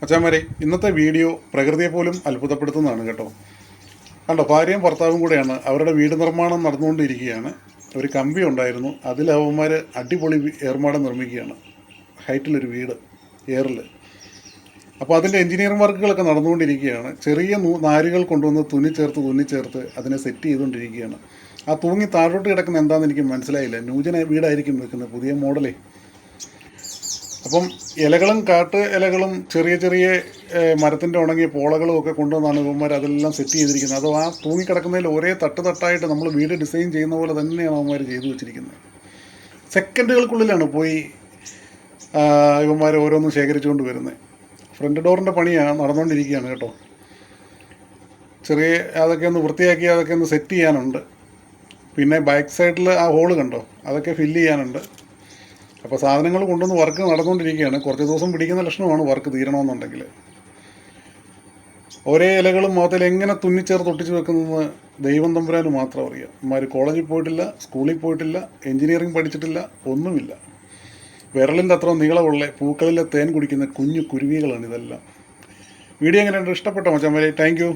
മച്ചാന്മാരെ, ഇന്നത്തെ വീഡിയോ പ്രകൃതിയെ പോലും അത്ഭുതപ്പെടുത്തുന്നതാണ് കേട്ടോ. കണ്ടോ, ഭാര്യയും ഭർത്താവും കൂടെയാണ് അവരുടെ വീട് നിർമ്മാണം നടന്നുകൊണ്ടിരിക്കുകയാണ്. ഒരു കമ്പി ഉണ്ടായിരുന്നു, അതിൽ അവന്മാർ അടിപൊളി ഏർമാടം നിർമ്മിക്കുകയാണ്. ഹൈറ്റിലൊരു വീട്, എയറിൽ. അപ്പോൾ അതിൻ്റെ എഞ്ചിനീയറിംഗ് വർക്കുകളൊക്കെ നടന്നുകൊണ്ടിരിക്കുകയാണ്. ചെറിയ നാരുകൾ കൊണ്ടുവന്ന് തുന്നിച്ചേർത്ത് അതിനെ സെറ്റ് ചെയ്തുകൊണ്ടിരിക്കുകയാണ്. ആ തൂങ്ങി താഴോട്ട് കിടക്കുന്ന എന്താണെന്ന് എനിക്ക് മനസ്സിലായില്ല. നൂജന വീടായിരിക്കും നിൽക്കുന്നത്, പുതിയ മോഡലേ. അപ്പം ഇലകളും കാട്ട് ഇലകളും ചെറിയ മരത്തിൻ്റെ ഉണങ്ങിയ പോളകളും ഒക്കെ കൊണ്ടുവന്നാണ് ഇവന്മാർ അതെല്ലാം സെറ്റ് ചെയ്തിരിക്കുന്നത്. അതോ ആ തൂങ്ങിക്കിടക്കുന്നതിൽ ഒരേ തട്ടായിട്ട് നമ്മൾ വീട് ഡിസൈൻ ചെയ്യുന്ന പോലെ തന്നെയാണ് അവന്മാർ ചെയ്തു വെച്ചിരിക്കുന്നത്. സെക്കൻഡുകൾക്കുള്ളിലാണ് പോയി ഇവന്മാർ ഓരോന്നും ശേഖരിച്ചുകൊണ്ട് വരുന്നത്. ഫ്രണ്ട് ഡോറിൻ്റെ പണിയാണ് നടന്നുകൊണ്ടിരിക്കുകയാണ് കേട്ടോ. അതൊക്കെ ഒന്ന് വൃത്തിയാക്കി അതൊക്കെ ഒന്ന് സെറ്റ് ചെയ്യാനുണ്ട്. പിന്നെ ബാക്ക് സൈഡിൽ ആ ഹോള് കണ്ടോ, അതൊക്കെ ഫില്ല് ചെയ്യാനുണ്ട്. അപ്പോൾ സാധനങ്ങൾ കൊണ്ടുവന്ന് വർക്ക് നടന്നുകൊണ്ടിരിക്കുകയാണ്. കുറച്ച് ദിവസം പിടിക്കുന്ന ലക്ഷണമാണ് വർക്ക് തീരണമെന്നുണ്ടെങ്കിൽ. ഒരേ ഇലകളും മുഖത്തിൽ എങ്ങനെ തുന്നിച്ചേർത്ത് ഒട്ടിച്ച് വെക്കുന്നതെന്ന് ദൈവം തമ്പുരാന് മാത്രം അറിയാം. ഇമാർ കോളേജിൽ പോയിട്ടില്ല, സ്കൂളിൽ പോയിട്ടില്ല, എൻജിനീയറിംഗ് പഠിച്ചിട്ടില്ല, ഒന്നുമില്ല. വിരലിൻ്റെ അത്ര നീളമുള്ള പൂക്കളിലെ തേൻ കുടിക്കുന്ന കുഞ്ഞു കുരുവികളാണ് ഇതെല്ലാം. വീഡിയോ എങ്ങനെയുണ്ട്? ഇഷ്ടപ്പെട്ടോ മച്ചാന്മാരെ? Thank you.